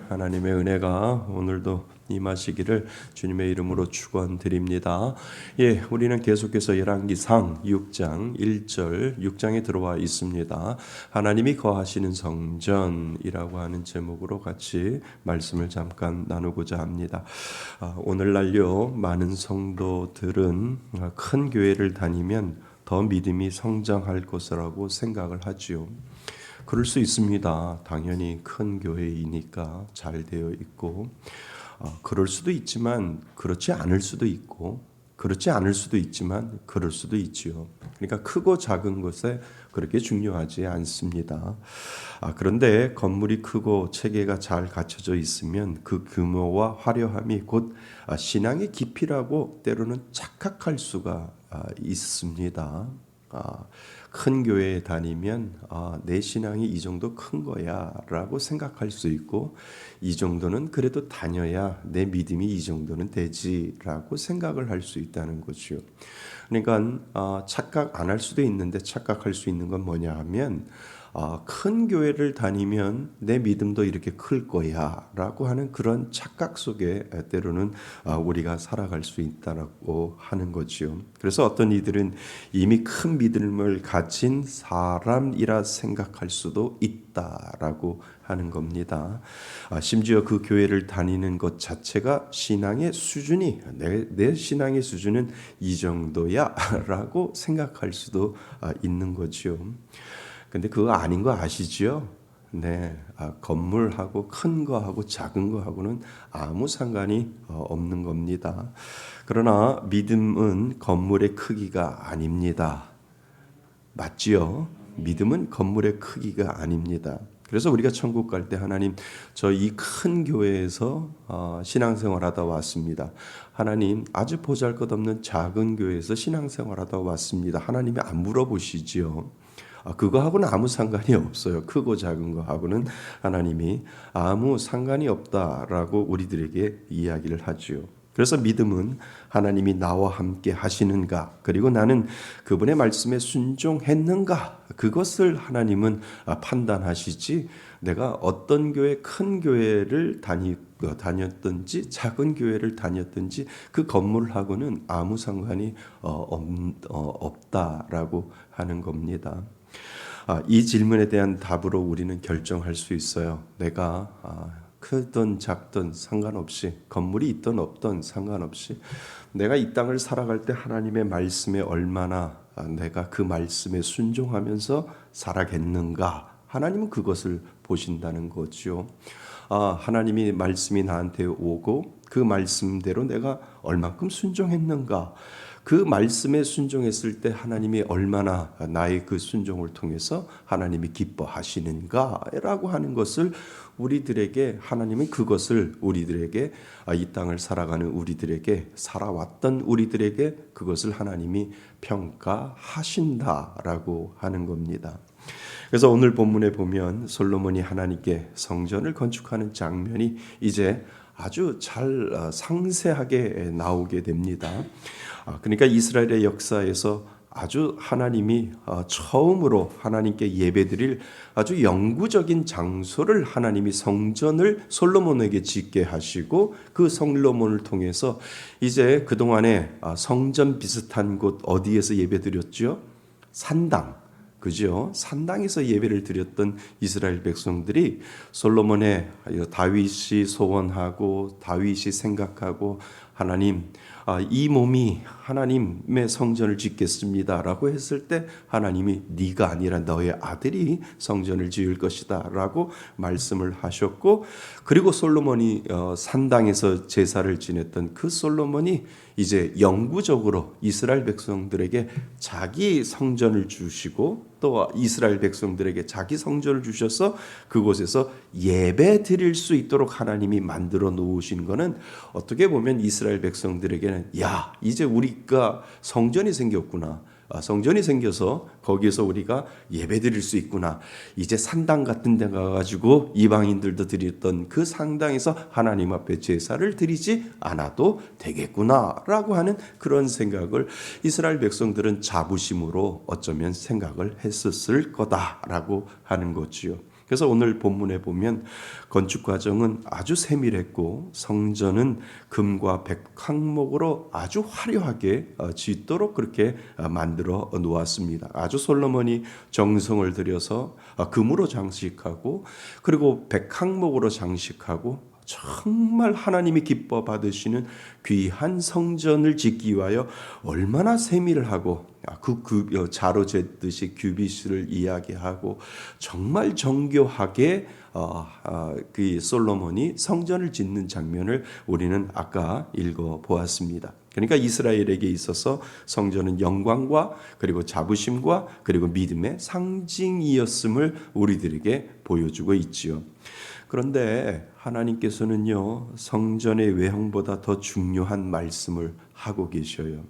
하나님의 은혜가 오늘도 임하시기를 주님의 이름으로 축원드립니다. 우리는 계속해서 열왕기상 6장 1절 6장에 들어와 있습니다. 하나님이 거하시는 성전이라고 하는 제목으로 같이 말씀을 잠깐 나누고자 합니다. 오늘날요 많은 성도들은 큰 교회를 다니면 더 믿음이 성장할 것이라고 생각을 하지요. 그럴 수 있습니다. 당연히 큰 교회이니까 잘 되어 있고 그럴 수도 있지만 그렇지 않을 수도 있고 그렇지 않을 수도 있지만 그럴 수도 있지요. 그러니까 크고 작은 것에 그렇게 중요하지 않습니다. 그런데 건물이 크고 체계가 잘 갖춰져 있으면 그 규모와 화려함이 곧 신앙의 깊이라고 때로는 착각할 수가 있습니다. 큰 교회에 다니면 내 신앙이 이 정도 큰 거야 라고 생각할 수 있고, 이 정도는 그래도 다녀야 내 믿음이 이 정도는 되지 라고 생각을 할 수 있다는 거죠. 그러니까 착각 안 할 수도 있는데 착각할 수 있는 건 뭐냐 하면 큰 교회를 다니면 내 믿음도 이렇게 클 거야 라고 하는 그런 착각 속에 때로는 우리가 살아갈 수 있다고 하는 거지요. 그래서 어떤 이들은 이미 큰 믿음을 가진 사람이라 생각할 수도 있다라고 하는 겁니다. 심지어 그 교회를 다니는 것 자체가 신앙의 수준이 내 신앙의 수준은 이 정도야 라고 생각할 수도 있는 거지요. 근데 그거 아닌 거 아시죠? 네, 건물하고 큰 거하고 작은 거하고는 아무 상관이 없는 겁니다. 그러나 믿음은 건물의 크기가 아닙니다. 맞지요? 믿음은 건물의 크기가 아닙니다. 그래서 우리가 천국 갈 때 하나님, 저 이 큰 교회에서 신앙생활하다 왔습니다. 하나님, 아주 보잘것없는 작은 교회에서 신앙생활하다 왔습니다. 하나님이 안 물어보시지요. 그거하고는 아무 상관이 없어요. 크고 작은 거하고는 하나님이 아무 상관이 없다라고 우리들에게 이야기를 하지요. 그래서 믿음은 하나님이 나와 함께 하시는가, 그리고 나는 그분의 말씀에 순종했는가, 그것을 하나님은 판단하시지, 내가 어떤 교회, 큰 교회를 다녔든지 작은 교회를 다녔든지 그 건물하고는 아무 상관이 없다라고 하는 겁니다. 이 질문에 대한 답으로 우리는 결정할 수 있어요. 내가 크든 작든 상관없이, 건물이 있든 없든 상관없이 내가 이 땅을 살아갈 때 하나님의 말씀에 얼마나 내가 그 말씀에 순종하면서 살아겠는가, 하나님은 그것을 보신다는 거죠. 하나님이 말씀이 나한테 오고 그 말씀대로 내가 얼만큼 순종했는가, 그 말씀에 순종했을 때 하나님이 얼마나 나의 그 순종을 통해서 하나님이 기뻐하시는가라고 하는 것을 우리들에게, 하나님은 그것을 우리들에게, 이 땅을 살아가는 우리들에게, 살아왔던 우리들에게 그것을 하나님이 평가하신다라고 하는 겁니다. 그래서 오늘 본문에 보면 솔로몬이 하나님께 성전을 건축하는 장면이 이제 아주 잘 상세하게 나오게 됩니다. 그러니까 이스라엘의 역사에서 아주 하나님이 처음으로 하나님께 예배드릴 아주 영구적인 장소를 하나님이 성전을 솔로몬에게 짓게 하시고, 그 솔로몬을 통해서 이제 그동안에 성전 비슷한 곳 어디에서 예배드렸죠? 산당. 그죠? 산당에서 예배를 드렸던 이스라엘 백성들이 솔로몬의 다윗이 소원하고 다윗이 생각하고, 하나님, 이 몸이 하나님의 성전을 짓겠습니다라고 했을 때 하나님이 네가 아니라 너의 아들이 성전을 지을 것이다라고 말씀을 하셨고, 그리고 솔로몬이 산당에서 제사를 지냈던 그 솔로몬이 이제 영구적으로 이스라엘 백성들에게 자기 성전을 주시고, 또 이스라엘 백성들에게 자기 성전을 주셔서 그곳에서 예배 드릴 수 있도록 하나님이 만들어 놓으신 것은, 어떻게 보면 이스라엘 백성들에게는 야, 이제 우리가 성전이 생겼구나, 성전이 생겨서 거기에서 우리가 예배드릴 수 있구나, 이제 산당 같은 데 가가지고 이방인들도 드렸던 그 상당에서 하나님 앞에 제사를 드리지 않아도 되겠구나 라고 하는 그런 생각을 이스라엘 백성들은 자부심으로 어쩌면 생각을 했었을 거다라고 하는 거지요. 그래서 오늘 본문에 보면 건축 과정은 아주 세밀했고 성전은 금과 백항목으로 아주 화려하게 짓도록 그렇게 만들어 놓았습니다. 아주 솔로몬이 정성을 들여서 금으로 장식하고 그리고 백항목으로 장식하고 정말 하나님이 기뻐 받으시는 귀한 성전을 짓기 위하여 얼마나 세밀하고 자로 쟀듯이 규빗을 이야기하고 정말 정교하게 그 솔로몬이 성전을 짓는 장면을 우리는 아까 읽어 보았습니다. 그러니까 이스라엘에게 있어서 성전은 영광과 그리고 자부심과 그리고 믿음의 상징이었음을 우리들에게 보여주고 있지요. 그런데 하나님께서는요, 성전의 외형보다 더 중요한 말씀을 하고 계셔요.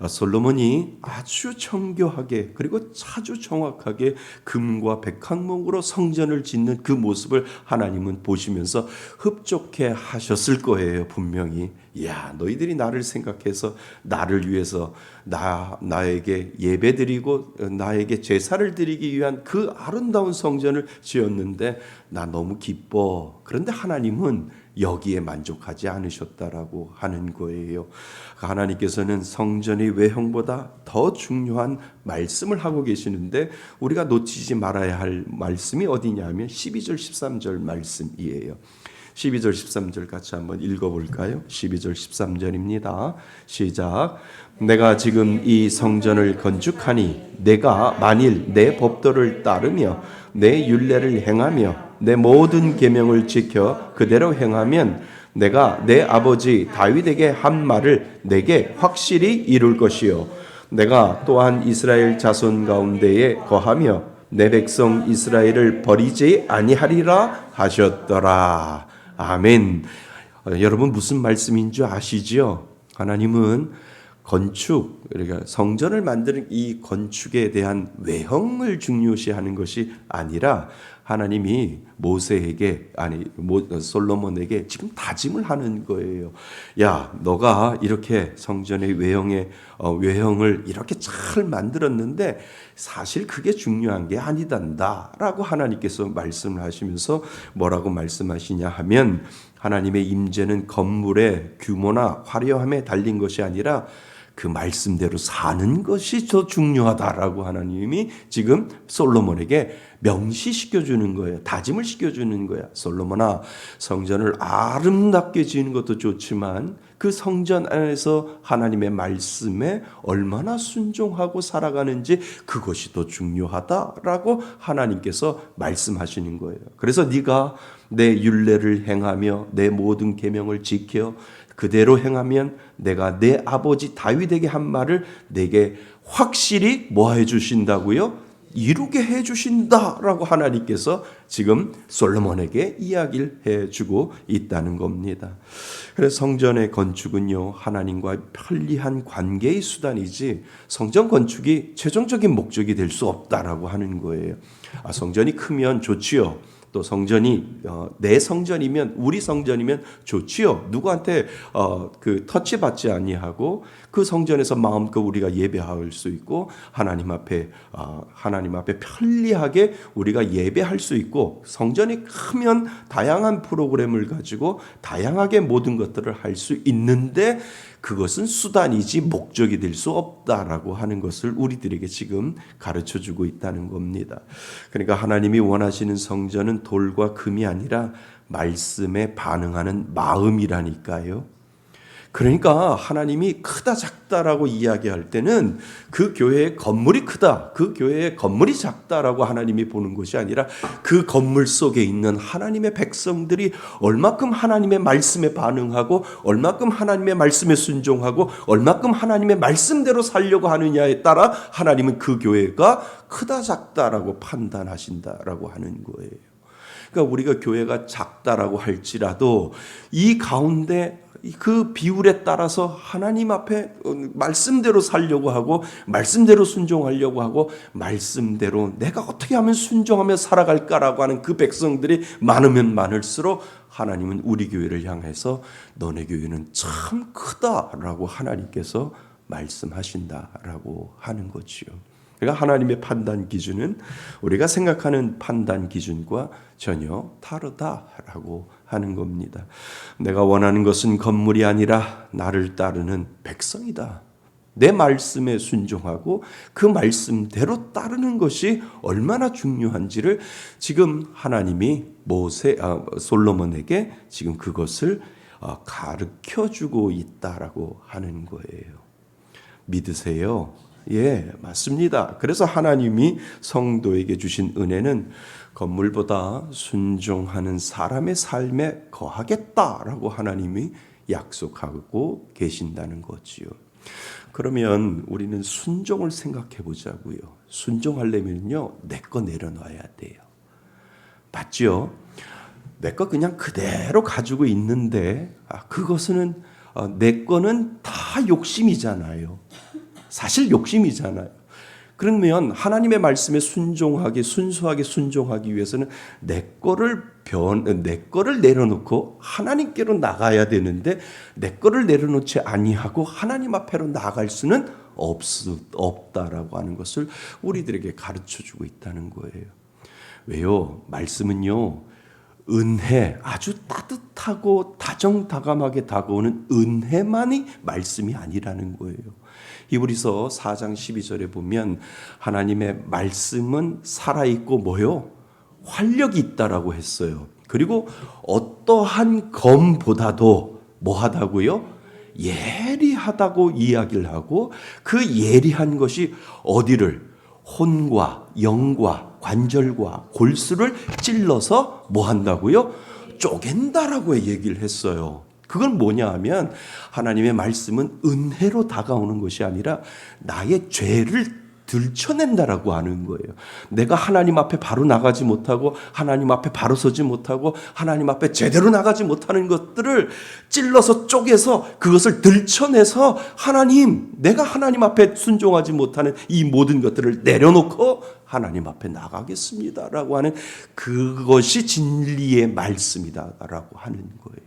솔로몬이 아주 정교하게 그리고 아주 정확하게 금과 백항목으로 성전을 짓는 그 모습을 하나님은 보시면서 흡족해 하셨을 거예요. 분명히 야, 너희들이 나를 생각해서 나를 위해서 나에게 예배드리고 나에게 제사를 드리기 위한 그 아름다운 성전을 지었는데 나 너무 기뻐. 그런데 하나님은 여기에 만족하지 않으셨다라고 하는 거예요. 하나님께서는 성전의 외형보다 더 중요한 말씀을 하고 계시는데 우리가 놓치지 말아야 할 말씀이 어디냐면 12절 13절 말씀이에요. 12절 13절 같이 한번 읽어볼까요? 12절 13절입니다. 시작. 내가 지금 이 성전을 건축하니 내가 만일 내 법도를 따르며 내 율례를 행하며 내 모든 계명을 지켜 그대로 행하면 내가 내 아버지 다윗에게 한 말을 내게 확실히 이룰 것이요 내가 또한 이스라엘 자손 가운데에 거하며 내 백성 이스라엘을 버리지 아니하리라 하셨더라. 아멘. 여러분 무슨 말씀인 줄 아시죠? 하나님은 건축, 그러니까 성전을 만드는 이 건축에 대한 외형을 중요시하는 것이 아니라 하나님이 솔로몬에게 지금 다짐을 하는 거예요. 야, 너가 이렇게 성전의 외형을 이렇게 잘 만들었는데 사실 그게 중요한 게 아니단다라고 하나님께서 말씀을 하시면서 뭐라고 말씀하시냐 하면 하나님의 임재는 건물의 규모나 화려함에 달린 것이 아니라 그 말씀대로 사는 것이 더 중요하다라고 하나님이 지금 솔로몬에게 명시시켜주는 거예요. 다짐을 시켜주는 거야. 솔로몬아, 성전을 아름답게 지은 것도 좋지만 그 성전 안에서 하나님의 말씀에 얼마나 순종하고 살아가는지 그것이 더 중요하다라고 하나님께서 말씀하시는 거예요. 그래서 네가 내 율례를 행하며 내 모든 계명을 지켜 그대로 행하면 내가 내 아버지 다윗에게 한 말을 내게 확실히 뭐 해주신다고요? 이루게 해주신다라고 하나님께서 지금 솔로몬에게 이야기를 해주고 있다는 겁니다. 그래서 성전의 건축은요, 하나님과 편리한 관계의 수단이지 성전 건축이 최종적인 목적이 될 수 없다라고 하는 거예요. 성전이 크면 좋지요. 또 성전이 내 성전이면 우리 성전이면 좋지요. 누구한테 그 터치 받지 아니하고 그 성전에서 마음껏 우리가 예배할 수 있고 하나님 앞에 편리하게 우리가 예배할 수 있고 성전이 크면 다양한 프로그램을 가지고 다양하게 모든 것들을 할 수 있는데 그것은 수단이지 목적이 될 수 없다라고 하는 것을 우리들에게 지금 가르쳐주고 있다는 겁니다. 그러니까 하나님이 원하시는 성전은 돌과 금이 아니라 말씀에 반응하는 마음이라니까요. 그러니까 하나님이 크다 작다라고 이야기할 때는 그 교회의 건물이 크다, 그 교회의 건물이 작다라고 하나님이 보는 것이 아니라 그 건물 속에 있는 하나님의 백성들이 얼마큼 하나님의 말씀에 반응하고 얼마큼 하나님의 말씀에 순종하고 얼마큼 하나님의 말씀대로 살려고 하느냐에 따라 하나님은 그 교회가 크다 작다라고 판단하신다라고 하는 거예요. 그러니까 우리가 교회가 작다라고 할지라도 이 가운데 그 비율에 따라서 하나님 앞에 말씀대로 살려고 하고 말씀대로 순종하려고 하고 말씀대로 내가 어떻게 하면 순종하며 살아갈까라고 하는 그 백성들이 많으면 많을수록 하나님은 우리 교회를 향해서 너네 교회는 참 크다라고 하나님께서 말씀하신다라고 하는 거지요. 그러니까 하나님의 판단 기준은 우리가 생각하는 판단 기준과 전혀 다르다라고 하는 겁니다. 내가 원하는 것은 건물이 아니라 나를 따르는 백성이다. 내 말씀에 순종하고 그 말씀대로 따르는 것이 얼마나 중요한지를 지금 하나님이 솔로몬에게 지금 그것을 가르쳐주고 있다라고 하는 거예요. 믿으세요? 예, 맞습니다. 그래서 하나님이 성도에게 주신 은혜는 건물보다 순종하는 사람의 삶에 거하겠다라고 하나님이 약속하고 계신다는 거지요. 그러면 우리는 순종을 생각해 보자고요. 순종하려면요, 내 거 내려놔야 돼요. 맞죠? 내 거 그냥 그대로 가지고 있는데 그것은 내 거는 다 욕심이잖아요. 사실 욕심이잖아요. 그러면 하나님의 말씀에 순수하게 순종하기 위해서는 내 거를 내려놓고 하나님께로 나가야 되는데 내 거를 내려놓지 아니하고 하나님 앞에로 나갈 수는 없다라고 하는 것을 우리들에게 가르쳐주고 있다는 거예요. 왜요? 말씀은요, 은혜, 아주 따뜻하고 다정다감하게 다가오는 은혜만이 말씀이 아니라는 거예요. 히브리서 4장 12절에 보면 하나님의 말씀은 살아있고 뭐요? 활력이 있다라고 했어요. 그리고 어떠한 검보다도 뭐하다고요? 예리하다고 이야기를 하고 그 예리한 것이 어디를? 혼과 영과 관절과 골수를 찔러서 뭐한다고요? 쪼갠다라고 얘기를 했어요. 그건 뭐냐 하면 하나님의 말씀은 은혜로 다가오는 것이 아니라 나의 죄를 들춰낸다라고 하는 거예요. 내가 하나님 앞에 바로 나가지 못하고 하나님 앞에 바로 서지 못하고 하나님 앞에 제대로 나가지 못하는 것들을 찔러서 쪼개서 그것을 들춰내서 하나님, 내가 하나님 앞에 순종하지 못하는 이 모든 것들을 내려놓고 하나님 앞에 나가겠습니다라고 하는 그것이 진리의 말씀이다라고 하는 거예요.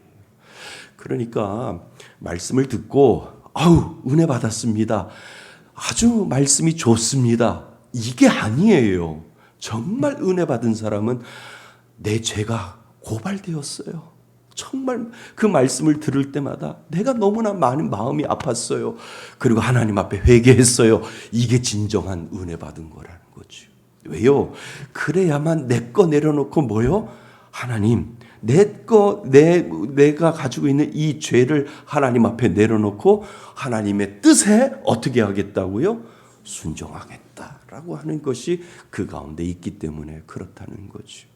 그러니까 말씀을 듣고 은혜 받았습니다. 아주 말씀이 좋습니다. 이게 아니에요. 정말 은혜 받은 사람은 내 죄가 고발되었어요. 정말 그 말씀을 들을 때마다 내가 너무나 많은 마음이 아팠어요. 그리고 하나님 앞에 회개했어요. 이게 진정한 은혜 받은 거라는 거죠. 왜요? 그래야만 내 거 내려놓고 뭐요? 하나님, 내가 가지고 있는 이 죄를 하나님 앞에 내려놓고 하나님의 뜻에 어떻게 하겠다고요? 순종하겠다라고 하는 것이 그 가운데 있기 때문에 그렇다는 거죠.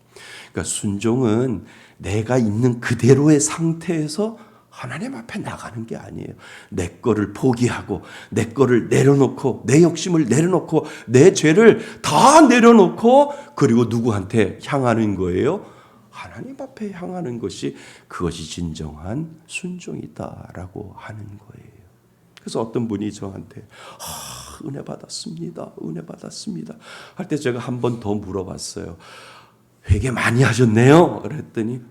그러니까 순종은 내가 있는 그대로의 상태에서 하나님 앞에 나가는 게 아니에요. 내 거를 포기하고 내 거를 내려놓고 내 욕심을 내려놓고 내 죄를 다 내려놓고 그리고 누구한테 향하는 거예요? 하나님 앞에 향하는 것이 그것이 진정한 순종이다라고 하는 거예요. 그래서 어떤 분이 저한테 은혜 받았습니다. 은혜 받았습니다. 할 때 제가 한 번 더 물어봤어요. 회개 많이 하셨네요. 그랬더니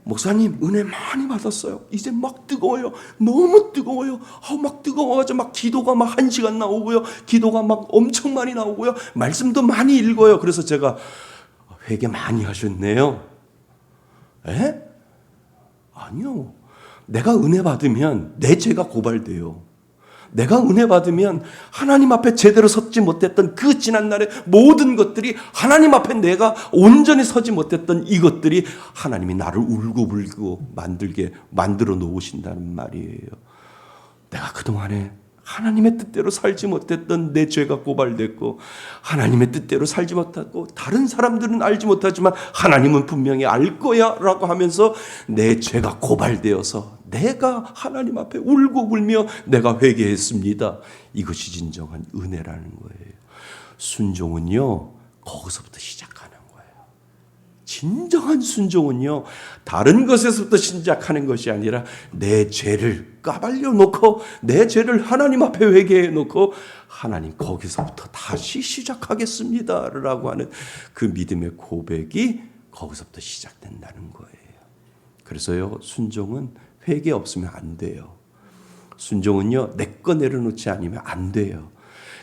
목사님 은혜 많이 받았어요. 이제 막 뜨거워요. 너무 뜨거워요. 막 뜨거워가지고 막 기도가 막 1시간 나오고요. 기도가 막 엄청 많이 나오고요. 말씀도 많이 읽어요. 그래서 제가 회개 많이 하셨네요. 아니요. 내가 은혜 받으면 내 죄가 고발돼요. 내가 은혜 받으면 하나님 앞에 제대로 섰지 못했던 그 지난날의 모든 것들이 하나님 앞에 내가 온전히 서지 못했던 이것들이 하나님이 나를 울고불고 만들어 놓으신다는 말이에요. 내가 그동안에 하나님의 뜻대로 살지 못했던 내 죄가 고발됐고 하나님의 뜻대로 살지 못하고 다른 사람들은 알지 못하지만 하나님은 분명히 알 거야 라고 하면서 내 죄가 고발되어서 내가 하나님 앞에 울고 불며 내가 회개했습니다. 이것이 진정한 은혜라는 거예요. 순종은요, 거기서부터 시작하는 거예요. 진정한 순종은요, 다른 것에서부터 시작하는 것이 아니라 내 죄를 까발려 놓고 내 죄를 하나님 앞에 회개해 놓고 하나님 거기서부터 다시 시작하겠습니다 라고 하는 그 믿음의 고백이 거기서부터 시작된다는 거예요. 그래서요, 순종은 회개 없으면 안 돼요. 순종은요, 내 거 내려놓지 않으면 안 돼요.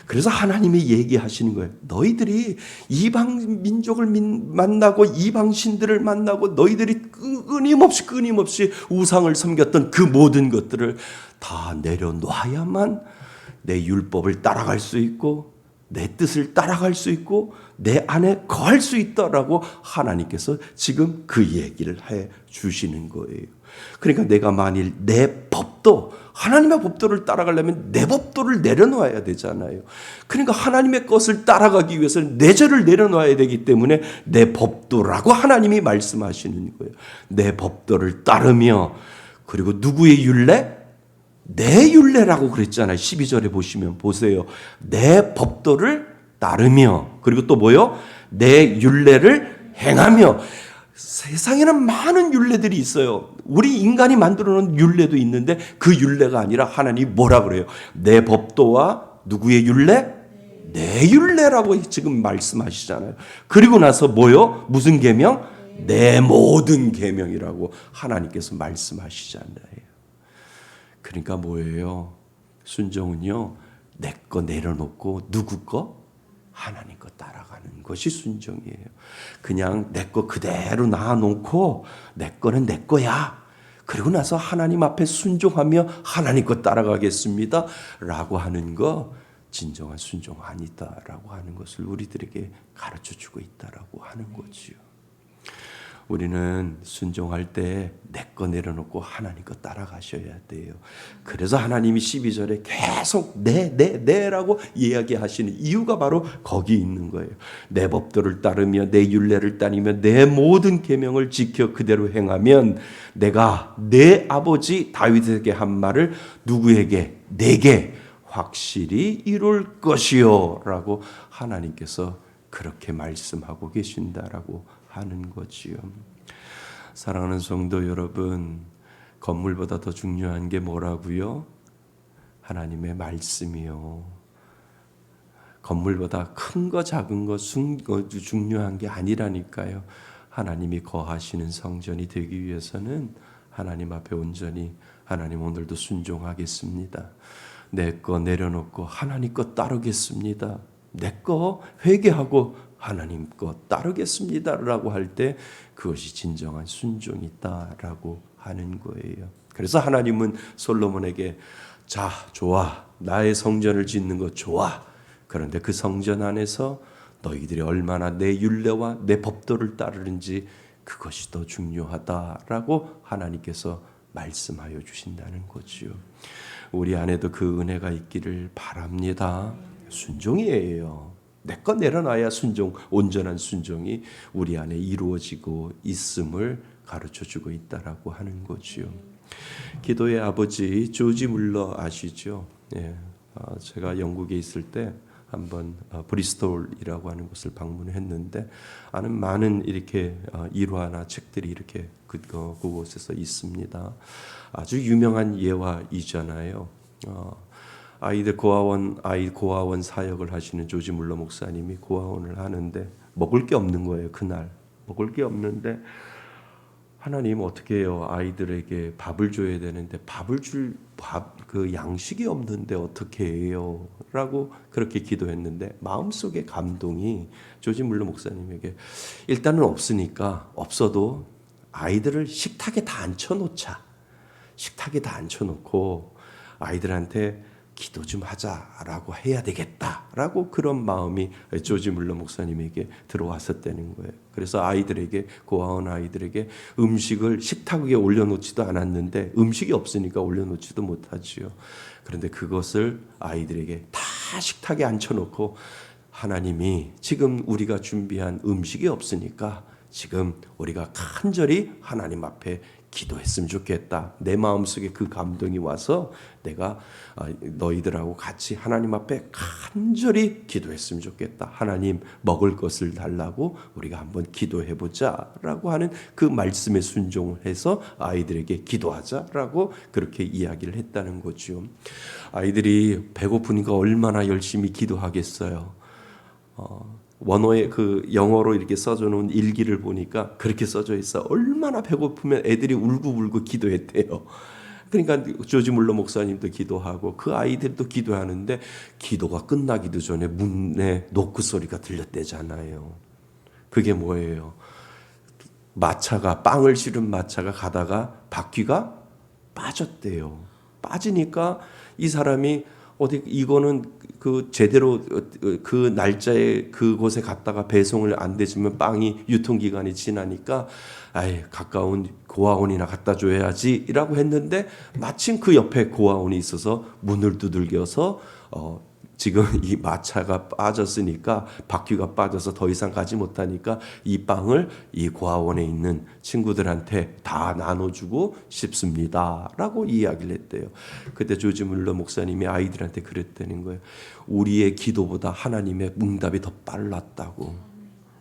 그래서 하나님이 얘기하시는 거예요. 너희들이 이방 민족을 만나고 이방 신들을 만나고 너희들이 끊임없이 우상을 섬겼던 그 모든 것들을 다 내려놓아야만 내 율법을 따라갈 수 있고 내 뜻을 따라갈 수 있고 내 안에 거할 수 있다라고 하나님께서 지금 그 얘기를 해 주시는 거예요. 그러니까 내가 만일 내 법도 하나님의 법도를 따라가려면 내 법도를 내려놓아야 되잖아요. 그러니까 하나님의 것을 따라가기 위해서는 내 죄를 내려놓아야 되기 때문에 내 법도라고 하나님이 말씀하시는 거예요. 내 법도를 따르며 그리고 누구의 율례? 내 율례라고 그랬잖아요. 12절에 보시면 보세요. 내 법도를 따르며 그리고 또 뭐요? 내 율례를 행하며. 세상에는 많은 율례들이 있어요. 우리 인간이 만들어 놓은 율례도 있는데 그 율례가 아니라 하나님이 뭐라 그래요? 내 법도와 누구의 율례? 내 율례라고 지금 말씀하시잖아요. 그리고 나서 뭐요? 무슨 계명? 내 모든 계명이라고 하나님께서 말씀하시잖아요. 그러니까 뭐예요? 순종은요, 내 거 내려놓고 누구 거? 하나님 거 따라가는 것이 순종이에요. 그냥 내 거 그대로 놔놓고 내 거는 내 거야. 그리고 나서 하나님 앞에 순종하며 하나님 거 따라가겠습니다. 라고 하는 거 진정한 순종 아니다라고 하는 것을 우리들에게 가르쳐주고 있다라고 하는 거지요. 우리는 순종할 때 내 거 내려놓고 하나님 거 따라가셔야 돼요. 그래서 하나님이 12절에 계속 내라고 이야기하시는 이유가 바로 거기 있는 거예요. 내 법도를 따르며 내 율례를 따르며 내 모든 계명을 지켜 그대로 행하면 내가 내 아버지 다윗에게 한 말을 누구에게? 내게 확실히 이룰 것이요 라고 하나님께서 그렇게 말씀하고 계신다라고 하는 거지요. 사랑하는 성도 여러분, 건물보다 더 중요한 게 뭐라고요? 하나님의 말씀이요. 건물보다 큰 거 작은 거 중요한 게 아니라니까요. 하나님이 거하시는 성전이 되기 위해서는 하나님 앞에 온전히 하나님 오늘도 순종하겠습니다. 내 거 내려놓고 하나님 거 따르겠습니다. 내 거 회개하고 하나님 거 따르겠습니다라고 할 때 그것이 진정한 순종이다라고 하는 거예요. 그래서 하나님은 솔로몬에게 자, 좋아. 나의 성전을 짓는 거 좋아. 그런데 그 성전 안에서 너희들이 얼마나 내 율례와 내 법도를 따르는지 그것이 더 중요하다라고 하나님께서 말씀하여 주신다는 거지요. 우리 안에도 그 은혜가 있기를 바랍니다. 순종이에요. 내 거 내려놔야 순종, 온전한 순종이 우리 안에 이루어지고 있음을 가르쳐주고 있다라고 하는 거지요. 기도의 아버지 조지 물러 아시죠? 예, 제가 영국에 있을 때 한번 브리스톨이라고 하는 곳을 방문했는데 아는 많은 이렇게 일화나 책들이 이렇게 그곳에서 있습니다. 아주 유명한 예화이잖아요. 아이들 고아원 사역을 하시는 조지 물러 목사님이 고아원을 하는데 먹을 게 없는 거예요. 그날 먹을 게 없는데 하나님 어떻게 해요? 아이들에게 밥을 줘야 되는데 그 양식이 없는데 어떻게 해요? 라고 그렇게 기도했는데 마음속에 감동이 조지 물러 목사님에게 일단은 없으니까 없어도 아이들을 식탁에 다 앉혀놓자. 식탁에 다 앉혀놓고 아이들한테 기도 좀 하자라고 해야 되겠다라고 그런 마음이 조지 물러 목사님에게 들어왔었다는 거예요. 그래서 아이들에게 고아원 아이들에게 음식을 식탁 위에 올려놓지도 않았는데 음식이 없으니까 올려놓지도 못하지요. 그런데 그것을 아이들에게 다 식탁에 앉혀놓고 하나님이 지금 우리가 준비한 음식이 없으니까 지금 우리가 간절히 하나님 앞에 기도했으면 좋겠다. 내 마음속에 그 감동이 와서 내가 너희들하고 같이 하나님 앞에 간절히 기도했으면 좋겠다. 하나님 먹을 것을 달라고 우리가 한번 기도해보자 라고 하는 그 말씀에 순종을 해서 아이들에게 기도하자라고 그렇게 이야기를 했다는 거죠. 아이들이 배고프니까 얼마나 열심히 기도하겠어요. 원어의 그 영어로 이렇게 써져 놓은 일기를 보니까 그렇게 써져 있어. 얼마나 배고프면 애들이 울고불고 기도했대요. 그러니까 조지 물러 목사님도 기도하고 그 아이들도 기도하는데 기도가 끝나기도 전에 문에 노크 소리가 들렸대잖아요. 그게 뭐예요? 마차가 빵을 실은 마차가 가다가 바퀴가 빠졌대요. 빠지니까 이 사람이 어디 이거는 그 제대로 그 날짜에 그곳에 갔다가 배송을 안 되지만 빵이 유통기간이 지나니까 아이 가까운 고아원이나 갖다 줘야지라고 했는데 마침 그 옆에 고아원이 있어서 문을 두들겨서 지금 이 마차가 빠졌으니까 바퀴가 빠져서 더 이상 가지 못하니까 이 빵을 이 고아원에 있는 친구들한테 다 나눠주고 싶습니다라고 이야기를 했대요. 그때 조지 물러 목사님이 아이들한테 그랬다는 거예요. 우리의 기도보다 하나님의 응답이 더 빨랐다고.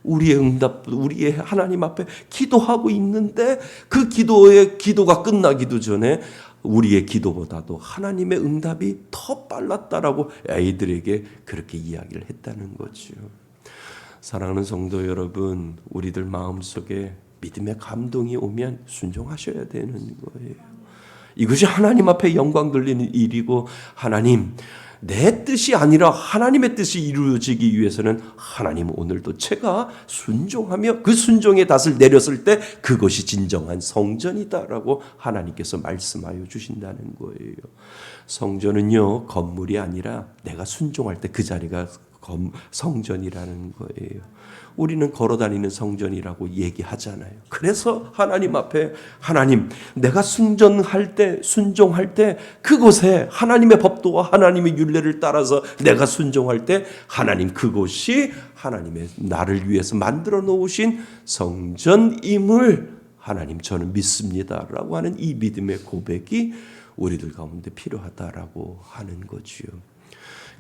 우리의 하나님 앞에 기도하고 있는데 그 기도가 끝나기도 전에 우리의 기도보다도 하나님의 응답이 더 빨랐다라고 아이들에게 그렇게 이야기를 했다는 거죠. 사랑하는 성도 여러분, 우리들 마음속에 믿음의 감동이 오면 순종하셔야 되는 거예요. 이것이 하나님 앞에 영광 돌리는 일이고 하나님 내 뜻이 아니라 하나님의 뜻이 이루어지기 위해서는 하나님 오늘도 제가 순종하며 그 순종의 닷을 내렸을 때 그것이 진정한 성전이다라고 하나님께서 말씀하여 주신다는 거예요. 성전은요 건물이 아니라 내가 순종할 때 그 자리가 성전이라는 거예요. 우리는 걸어다니는 성전이라고 얘기하잖아요. 그래서 하나님 앞에 하나님 내가 순종할 때 그곳에 하나님의 법도와 하나님의 율례를 따라서 내가 순종할 때 하나님 그곳이 하나님의 나를 위해서 만들어 놓으신 성전임을 하나님 저는 믿습니다라고 하는 이 믿음의 고백이 우리들 가운데 필요하다라고 하는 거지요.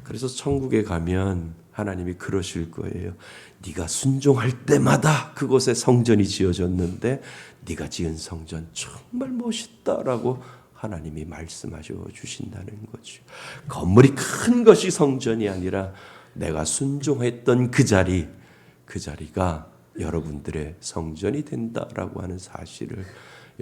그래서 천국에 가면 하나님이 그러실 거예요. 네가 순종할 때마다 그곳에 성전이 지어졌는데 네가 지은 성전 정말 멋있다라고 하나님이 말씀하셔 주신다는 거죠. 건물이 큰 것이 성전이 아니라 내가 순종했던 그 자리가 여러분들의 성전이 된다라고 하는 사실을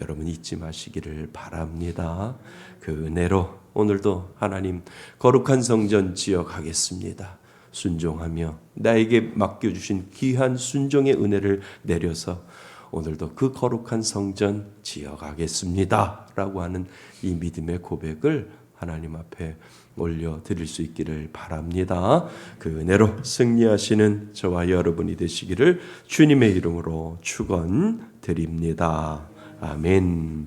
여러분 잊지 마시기를 바랍니다. 그 은혜로 오늘도 하나님 거룩한 성전 지어가겠습니다. 순종하며 나에게 맡겨주신 귀한 순종의 은혜를 내려서 오늘도 그 거룩한 성전 지어가겠습니다 라고 하는 이 믿음의 고백을 하나님 앞에 올려드릴 수 있기를 바랍니다. 그 은혜로 승리하시는 저와 여러분이 되시기를 주님의 이름으로 축원드립니다. 아멘.